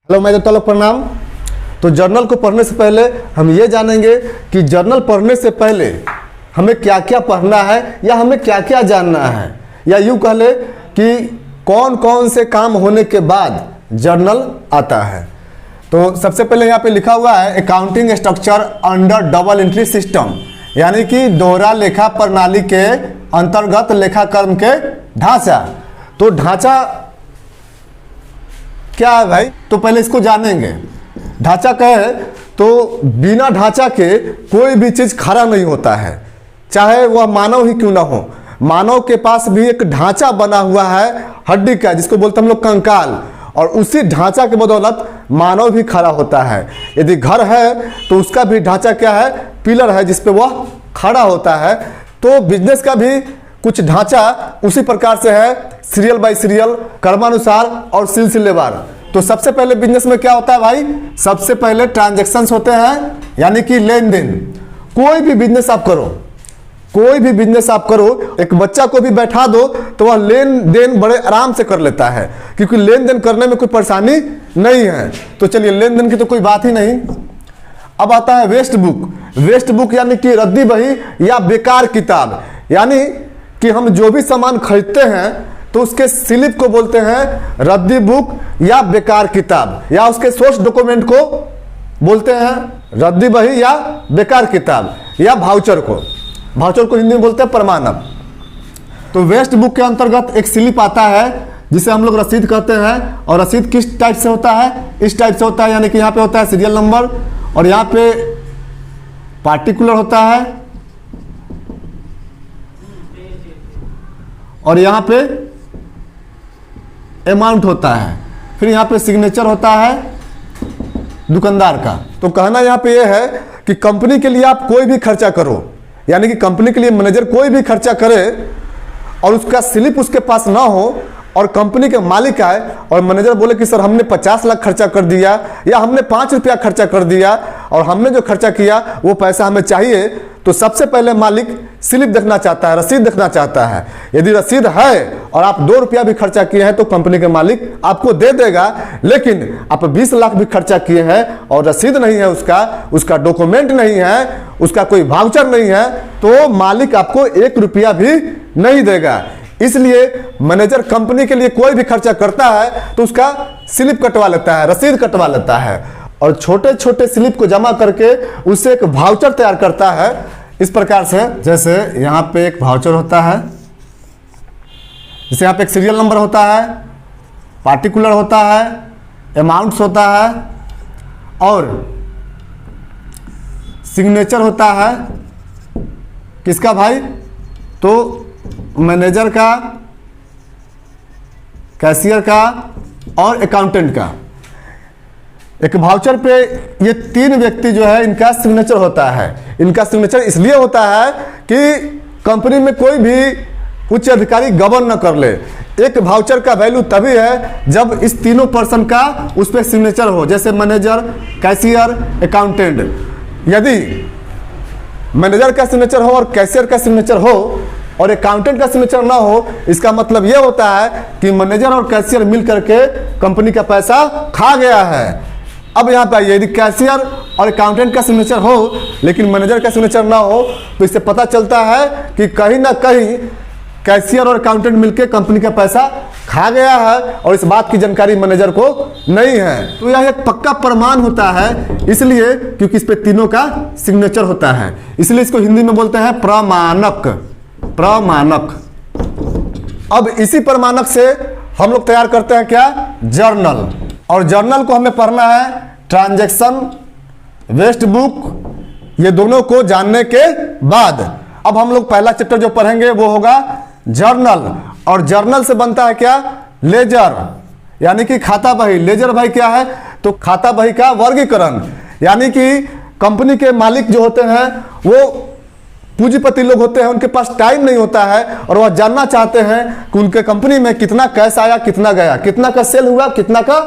Hello मेरे दोस्तों, प्रणाम। तो जर्नल को पढ़ने से पहले हम ये जानेंगे कि जर्नल पढ़ने से पहले हमें क्या क्या पढ़ना है या हमें क्या क्या जानना है, या यूँ कह ले कि कौन कौन से काम होने के बाद जर्नल आता है। तो सबसे पहले यहाँ पे लिखा हुआ है accounting structure under double entry system, यानी कि दोहरा लेखा प्रणाली के अंतर्गत लेखाकरण के ढांचा। तो ढांचा क्या है भाई, तो पहले इसको जानेंगे। ढांचा क्या है, तो बिना ढांचा के कोई भी चीज खड़ा नहीं होता है, चाहे वह मानव ही क्यों ना हो। मानव के पास भी एक ढांचा बना हुआ है हड्डी का, जिसको बोलते हम लोग कंकाल, और उसी ढांचा के बदौलत मानव भी खड़ा होता है। यदि घर है तो उसका भी ढांचा क्या है, पिलर है जिसपे वह खड़ा होता है। तो बिजनेस का भी कुछ ढांचा उसी प्रकार से है, सीरियल बाय सीरियल, क्रमानुसार और सिलसिलेवार। तो सबसे पहले बिजनेस में क्या होता है भाई, सबसे पहले ट्रांजैक्शंस होते हैं, यानी कि लेन देन। कोई भी बिजनेस आप करो, कोई भी बिजनेस आप करो, एक बच्चा को भी बैठा दो तो वह लेन देन बड़े आराम से कर लेता है, क्योंकि लेन देन करने में कोई परेशानी नहीं है। तो चलिए, लेन देन की तो कोई बात ही नहीं। अब आता है वेस्ट बुक। वेस्ट बुक यानी कि रद्दी बही या बेकार किताब, यानी कि हम जो भी सामान खरीदते हैं तो उसके स्लिप को बोलते हैं रद्दी बुक या बेकार किताब, या उसके सोर्स डॉक्यूमेंट को बोलते हैं रद्दी बही या बेकार किताब, या भाउचर को हिंदी में बोलते हैं प्रमाणक। तो वेस्ट बुक के अंतर्गत एक स्लिप आता है जिसे हम लोग रसीद कहते हैं, और रसीद किस टाइप से होता है, इस टाइप से होता है, यानी कि यहाँ पे होता है सीरियल नंबर, और यहाँ पे पार्टिकुलर होता है, और यहाँ पे अमाउंट होता है, फिर यहाँ पे सिग्नेचर होता है दुकानदार का। तो कहना यहाँ पे ये है कि कंपनी के लिए आप कोई भी खर्चा करो, यानी कि कंपनी के लिए मैनेजर कोई भी खर्चा करे और उसका स्लिप उसके पास ना हो, और कंपनी के मालिक आए और मैनेजर बोले कि सर हमने 50 लाख खर्चा कर दिया, या हमने 5 रुपया खर्चा कर दिया, और हमने जो खर्चा किया वो पैसा हमें चाहिए, तो सबसे पहले मालिक स्लिप देखना चाहता है, रसीद देखना चाहता है। यदि रसीद है और आप 2 रुपया भी खर्चा किए हैं तो कंपनी के मालिक आपको दे देगा, लेकिन आप 20 लाख भी खर्चा किए हैं और रसीद नहीं है, उसका डॉक्यूमेंट नहीं है, उसका कोई वाउचर नहीं है, तो मालिक आपको 1 रुपया भी नहीं देगा। इसलिए मैनेजर कंपनी के लिए कोई भी खर्चा करता है तो उसका स्लिप कटवा लेता है, रसीद कटवा लेता है, और छोटे छोटे स्लिप को जमा करके उससे एक वाउचर तैयार करता है। इस प्रकार से, जैसे यहाँ पे एक वाउचर होता है, जैसे यहाँ पे एक सीरियल नंबर होता है, पार्टिकुलर होता है, अमाउंट्स होता है, और सिग्नेचर होता है। किसका भाई, तो मैनेजर का, कैशियर का और अकाउंटेंट का। एक वाउचर पे ये 3 व्यक्ति जो है इनका सिग्नेचर होता है। इनका सिग्नेचर इसलिए होता है कि कंपनी में कोई भी उच्च अधिकारी गबन न कर ले। एक वाउचर का वैल्यू तभी है जब इस तीनों पर्सन का उस पर सिग्नेचर हो, जैसे मैनेजर, कैशियर, अकाउंटेंट। यदि मैनेजर का सिग्नेचर हो और कैशियर का सिग्नेचर हो और अकाउंटेंट का सिग्नेचर ना हो, इसका मतलब यह होता है कि मैनेजर और कैशियर मिल करके कंपनी का पैसा खा गया है। अब यहाँ पे आइए, यदि कैशियर और अकाउंटेंट का सिग्नेचर हो लेकिन मैनेजर का सिग्नेचर ना हो, तो इससे पता चलता है कि कहीं ना कहीं कैशियर और अकाउंटेंट मिलकर कंपनी का पैसा खा गया है, और इस बात की जानकारी मैनेजर को नहीं है। तो यह एक पक्का प्रमाण होता है, इसलिए क्योंकि इस पे तीनों का सिग्नेचर होता है, इसलिए इसको हिंदी में बोलते हैं प्रमाणक। अब इसी प्रमाणक से हम लोग तैयार करते हैं क्या, जर्नल। और जर्नल को हमें पढ़ना है ट्रांजैक्शन, वेस्ट बुक, ये दोनों को जानने के बाद अब हम लोग पहला चैप्टर जो पढ़ेंगे वो होगा जर्नल। और जर्नल से बनता है क्या, लेजर, यानी कि खाता बही। लेजर भाई क्या है, तो खाता बही का वर्गीकरण, यानी कि कंपनी के मालिक जो होते हैं वो पूंजीपति लोग होते हैं, उनके पास टाइम नहीं होता है और वह जानना चाहते हैं कि उनके कंपनी में कितना कैश आया, कितना गया, कितना का सेल हुआ, कितना का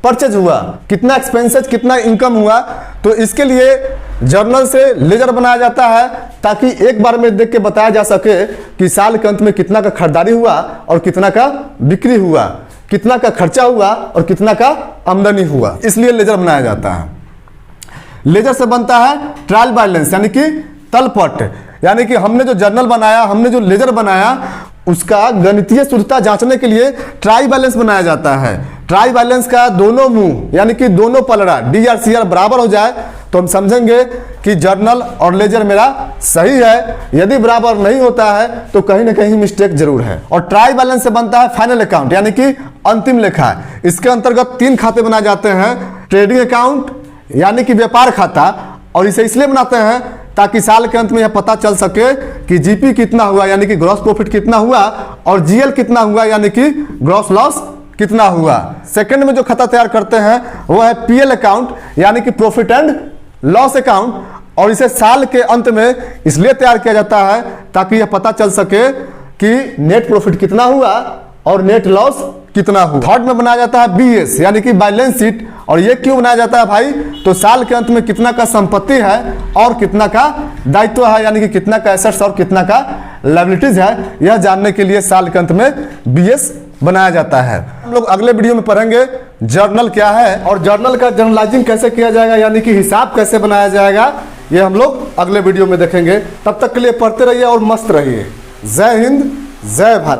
परचेज हुआ, कितना एक्सपेंसेस, कितना इनकम हुआ। तो इसके लिए जर्नल से लेजर बनाया जाता है, ताकि एक बार में देख के बताया जा सके कि साल के अंत में कितना का खरीदारी हुआ और कितना का बिक्री हुआ। कितना का खर्चा हुआ और कितना का आमदनी हुआ, इसलिए लेजर बनाया जाता है। लेजर से बनता है ट्रायल बैलेंस यानी कि तलपट, यानी कि हमने जो जर्नल बनाया, हमने जो लेजर बनाया, उसका गणितीय शुद्धता जांचने के लिए ट्राई बैलेंस बनाया जाता है। ट्राई बैलेंस का दोनों मुंह यानी कि दोनों पलड़ा डी आर सी आर बराबर हो जाए तो हम समझेंगे कि जर्नल और लेजर मेरा सही है। यदि बराबर नहीं होता है तो कहीं ना कहीं मिस्टेक जरूर है। और ट्राई बैलेंस से बनता है फाइनल अकाउंट यानी कि अंतिम लेखा। इसके अंतर्गत 3 खाते बनाए जाते हैं, ट्रेडिंग अकाउंट यानी कि व्यापार खाता, और इसे इसलिए बनाते हैं ताकि साल के अंत में यह पता चल सके कि जीपी कितना हुआ यानी कि ग्रॉस प्रॉफिट कितना हुआ और जीएल कितना हुआ यानी कि ग्रॉस लॉस कितना हुआ। सेकंड में जो खाता तैयार करते हैं वो है पीएल अकाउंट यानी कि प्रॉफिट एंड लॉस अकाउंट, और इसे साल के अंत में इसलिए तैयार किया जाता है ताकि यह पता चल सके कि नेट प्रॉफिट कितना हुआ और नेट लॉस कितना हुआ। थर्ड में बनाया जाता है बीएस यानी कि बैलेंस शीट, और ये क्यों बनाया जाता है भाई, तो साल के अंत में कितना का संपत्ति है और कितना का दायित्व है यानी कि कितना का एसेट्स और कितना का लायबिलिटीज है, यह जानने के लिए साल के अंत में बीएस बनाया जाता है। हम लोग अगले वीडियो में पढ़ेंगे जर्नल क्या है और जर्नल का जर्नलाइजिंग कैसे किया जाएगा यानी कि हिसाब कैसे बनाया जाएगा, ये हम लोग अगले वीडियो में देखेंगे। तब तक के लिए पढ़ते रहिए और मस्त रहिए। जय हिंद, जय भारत।